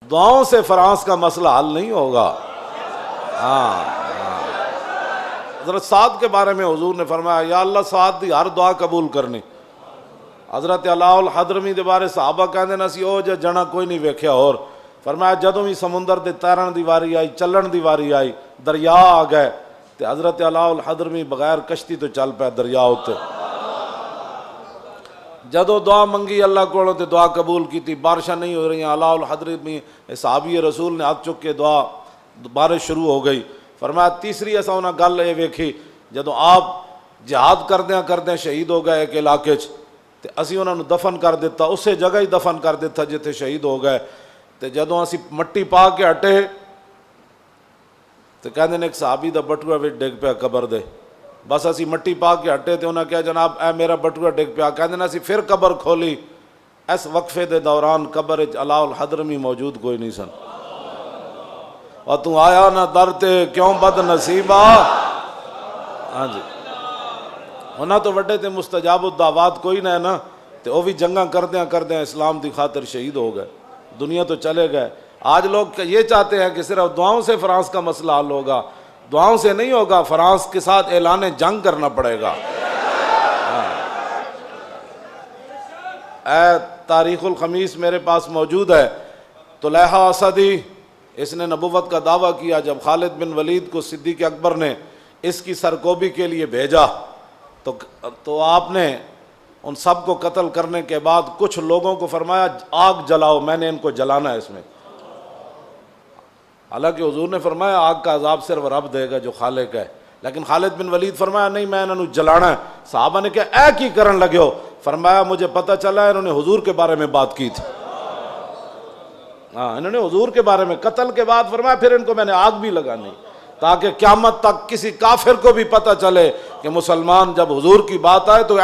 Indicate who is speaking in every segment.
Speaker 1: دعاؤں سے فرانس کا مسئلہ حل نہیں ہوگا۔ ہاں حضرت سعد کے بارے میں حضور نے فرمایا یا اللہ سعد دی ہر دعا قبول کرنی۔ حضرت علاء الحضرمی دے بارے صحابہ کہندے نا سی او جنا کوئی نہیں ویکھیا، اور فرمایا جدوں بھی سمندر دے تیرن دی واری آئی، چلن دی واری آئی، دریا آ گئے تے حضرت علاء الحضرمی بغیر کشتی تو چل پے دریا اتے۔ جدو دعا منگی اللہ کو تے دعا قبول کی، بارشاں نہیں ہو رہی، علاء الحضرمی صحابی رسول نے ہاتھ چک کے دعا، بارش شروع ہو گئی۔ فرمایا تیسری ایسا انہاں گل یہ ویکھی جدو آپ جہاد کردیاں شہید ہو گئے ایک علاقے تے اسی انہاں نو دفن کر دیتا، اسے جگہ ہی دفن کر دیتا جتھے شہید ہو گئے۔ تے جدو اسی مٹی پا کے ہٹے تے کہندے نے ایک صحابی دا بٹوا وچ ڈگ پیا قبر دے، بس اسی مٹی پا کے ہٹے تے انہاں کہا جناب اے میرا بٹوا ڈگ پیا، کہندے نے اسی پھر قبر کھولی، اس وقفے دے دوران قبر وچ علاء الحضرمی موجود کوئی نہیں سن۔ اور تو آیا نہ در تے کیوں بد نصیبہ۔ ہاں جی انہاں تو وڈے تے مستجاب الدعوات کوئی نہ ہے نا، تے وہ بھی جنگاں کردیاں اسلام دی خاطر شہید ہو گئے، دنیا تو چلے گئے۔ آج لوگ یہ چاہتے ہیں کہ صرف دعاؤں سے فرانس کا مسئلہ حل ہوگا، دعاؤں سے نہیں ہوگا، فرانس کے ساتھ اعلان جنگ کرنا پڑے گا۔ اے تاریخ الخمیس میرے پاس موجود ہے، طلحہ اسدی اس نے نبوت کا دعویٰ کیا جب خالد بن ولید کو صدیق اکبر نے اس کی سرکوبی کے لیے بھیجا تو آپ نے ان سب کو قتل کرنے کے بعد کچھ لوگوں کو فرمایا آگ جلاؤ، میں نے ان کو جلانا ہے اس میں۔ حالانکہ حضور نے فرمایا آگ کا عذاب صرف رب دے گا جو خالق ہے، لیکن خالد بن ولید فرمایا نہیں میں انہوں نے جلانا ہے۔ صحابہ نے کہا اے کی کرن لگے ہو؟ فرمایا مجھے پتہ چلا ہے انہوں نے حضور کے بارے میں بات کی تھی۔ انہوں نے حضور کے بارے میں، قتل کے بعد فرمایا پھر ان کو میں نے آگ بھی لگانی تاکہ قیامت تک کسی کافر کو بھی پتہ چلے کہ مسلمان جب حضور کی بات آئے تو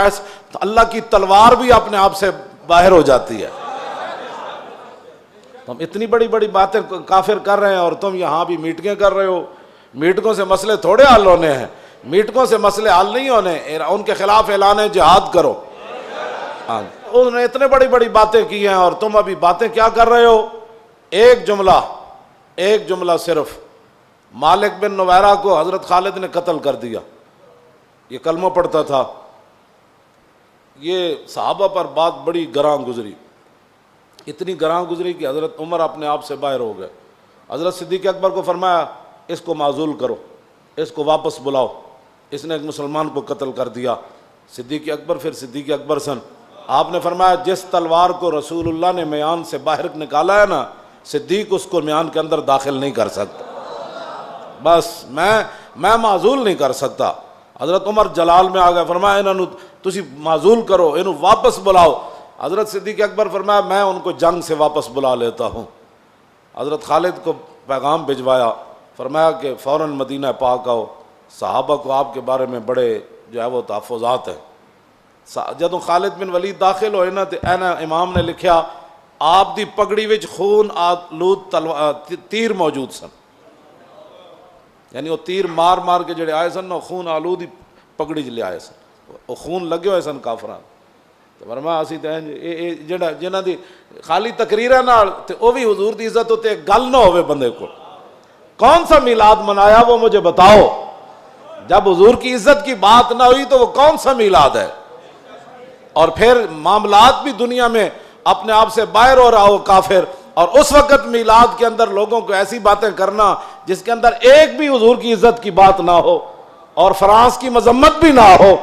Speaker 1: اللہ کی تلوار بھی اپنے آپ سے باہر ہو جاتی ہے۔ تم اتنی بڑی بڑی باتیں کافر کر رہے ہیں اور تم یہاں بھی میٹنگیں کر رہے ہو۔ میٹنگوں سے مسئلے تھوڑے حل ہونے ہیں، میٹنگوں سے مسئلے حل نہیں ہونے، ان کے خلاف اعلان جہاد کرو۔ انہوں نے اتنے بڑی بڑی باتیں کی ہیں اور تم ابھی باتیں کیا کر رہے ہو؟ ایک جملہ صرف، مالک بن نویرہ کو حضرت خالد نے قتل کر دیا، یہ کلمہ پڑھتا تھا، یہ صحابہ پر بات بڑی گراں گزری، اتنی گراں گزری کہ حضرت عمر اپنے آپ سے باہر ہو گئے۔ حضرت صدیق اکبر کو فرمایا اس کو معزول کرو، اس کو واپس بلاؤ، اس نے ایک مسلمان کو قتل کر دیا۔ صدیق اکبر پھر صدیق اکبر سن، آپ نے فرمایا جس تلوار کو رسول اللہ نے میان سے باہر نکالا ہے نا، صدیق اس کو میان کے اندر داخل نہیں کر سکتا، بس میں معزول نہیں کر سکتا۔ حضرت عمر جلال میں آ گئے، فرمایا انہوں تسی معزول کرو، انہوں واپس بلاؤ۔ حضرت صدیق اکبر فرمایا میں ان کو جنگ سے واپس بلا لیتا ہوں۔ حضرت خالد کو پیغام بھجوایا، فرمایا کہ فوراً مدینہ پاک آؤ، صحابہ کو آپ کے بارے میں بڑے جو ہے وہ تحفظات ہیں۔ جدوں خالد بن ولید داخل ہوئے نا تے اینا امام نے لکھیا آپ دی پگڑی وچ خون آلود تیر موجود سن، یعنی وہ تیر مار مار کے جڑے آئے سن خون آلود ہی پگڑی چ لے آئے سن، وہ خون لگے ہوئے سن کافراں۔ تو فرمایا اسی تے جڑا جنہاں دی خالی تقریراں نال تے او بھی حضور دی عزت ہوتے گل نہ ہوئے بندے کو، کون سا میلاد منایا وہ مجھے بتاؤ؟ جب حضور کی عزت کی بات نہ ہوئی تو وہ کون سا میلاد ہے؟ اور پھر معاملات بھی دنیا میں اپنے آپ سے باہر ہو رہا ہو کافر، اور اس وقت میلاد کے اندر لوگوں کو ایسی باتیں کرنا جس کے اندر ایک بھی حضور کی عزت کی بات نہ ہو اور فرانس کی مذمت بھی نہ ہو،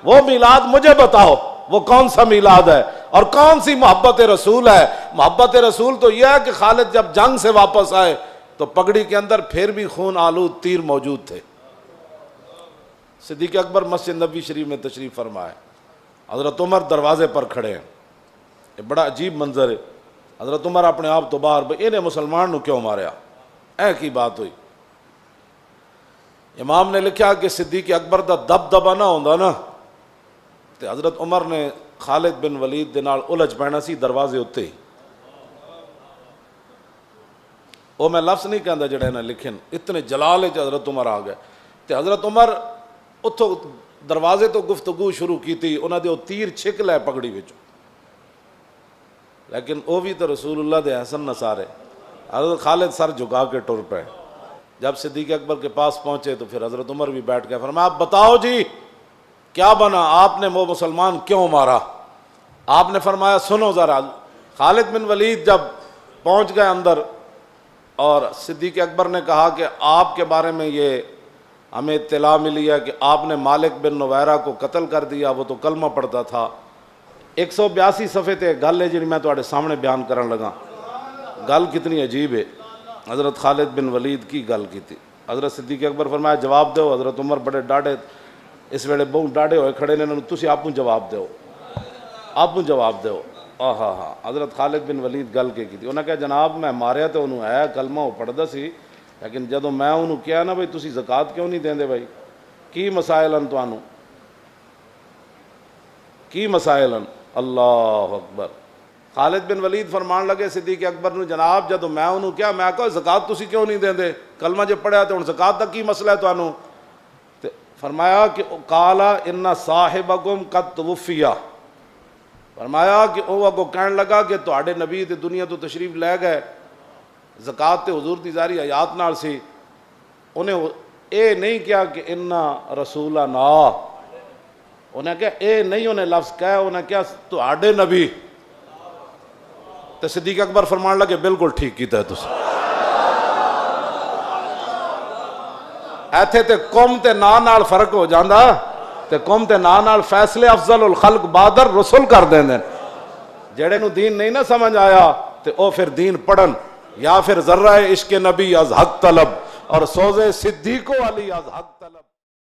Speaker 1: وہ میلاد مجھے بتاؤ وہ کون سا میلاد ہے اور کون سی محبت رسول ہے؟ محبت رسول تو یہ ہے کہ خالد جب جنگ سے واپس آئے تو پگڑی کے اندر پھر بھی خون آلود تیر موجود تھے۔ صدیق اکبر مسجد نبوی شریف میں تشریف فرمائے، حضرت عمر دروازے پر کھڑے ہیں، یہ بڑا عجیب منظر ہے۔ حضرت عمر اپنے آپ تو باہر انہیں مسلمان نو کیوں ماریا، اے کی بات ہوئی۔ امام نے لکھا کہ صدیق اکبر دا دبدبا نہ ہوندا نا تے حضرت عمر نے خالد بن ولید دے نال الجھ پینا سی دروازے اتے ہی۔ وہ میں لفظ نہیں کہندا جڑے نے لکھے، اتنے جلال وچ حضرت عمر آ گئے تے حضرت عمر اتھوں دروازے تو گفتگو شروع کی تھی، انہاں دے تیر چھک لے پگڑی وچ، لیکن وہ بھی تو رسول اللہ دے حسن نصارے، حضرت خالد سر جھکا کے ٹر پے. جب صدیق اکبر کے پاس پہنچے تو پھر حضرت عمر بھی بیٹھ گئے. فرمایا آپ بتاؤ جی کیا بنا, آپ نے وہ مسلمان کیوں مارا؟ آپ نے فرمایا سنو ذرا. خالد بن ولید جب پہنچ گئے اندر اور صدیق اکبر نے کہا کہ آپ کے بارے میں یہ ہمیں اطلاع ملی ہے کہ آپ نے مالک بن نویرہ کو قتل کر دیا, وہ تو کلمہ پڑھتا تھا. 182 صفحے تے گل ہے جی میں تواڈے سامنے بیان کرن لگا. گل کتنی عجیب ہے. حضرت خالد بن ولید کی گل کی تھی. حضرت صدیق اکبر فرمایا جواب دو. حضرت عمر بڑے ڈاڈے اس ویلے بہت ڈاڈے ہوئے کھڑے نے, انہوں نے تسی آپ جواب دو, آپ جواب دو. ہاں حضرت خالد بن ولید گل کی تھی. انہوں نے کہا جناب میں ماریا تو انہوں ہے کلمہ وہ پڑھدا سی, لیکن جدوں میں انہوں کیا نا بھائی تسی زکوٰۃ کیوں نہیں دیندے بھائی, کی مسائل ہیں تانوں, کی مسائل ہیں. اللہ اکبر. خالد بن ولید فرمان لگے صدیق اکبر نے جناب جدوں میں انہوں کیا میں کہا زکوٰۃ تسی کیوں نہیں دیندے, کلمہ جو پڑھیا تو ہن زکوٰۃ دا کی مسئلہ ہے تانوں؟ تے فرمایا کہ قال ان صاحبکم قد توفی, فرمایا کہ وہ اگوں کہن لگا کہ تواڈے نبی تے دنیا تو تشریف لے گئے, زکوٰۃ تے حضور دی ظاہری حیات نال سی. انہیں اے نہیں کیا کہ انا رسولنا, انہیں کہا اے نہیں انہیں لفظ کہا, انہیں کیا تواڈے نبی. تے صدیق اکبر فرمان لگے بالکل ٹھیک کیتا ہے تسی. ایتھے تے قوم تے نا نال فرق ہو جاندا, تے قوم تے نا نال فیصلے افضل الخلق بادر رسول کر دیندے. جڑے نو دین نہیں نہ سمجھ آیا تے او پھر دین پڑھن, یا پھر ذرہ عشق نبی از حق طلب اور سوزے صدیق علی از حق طلب.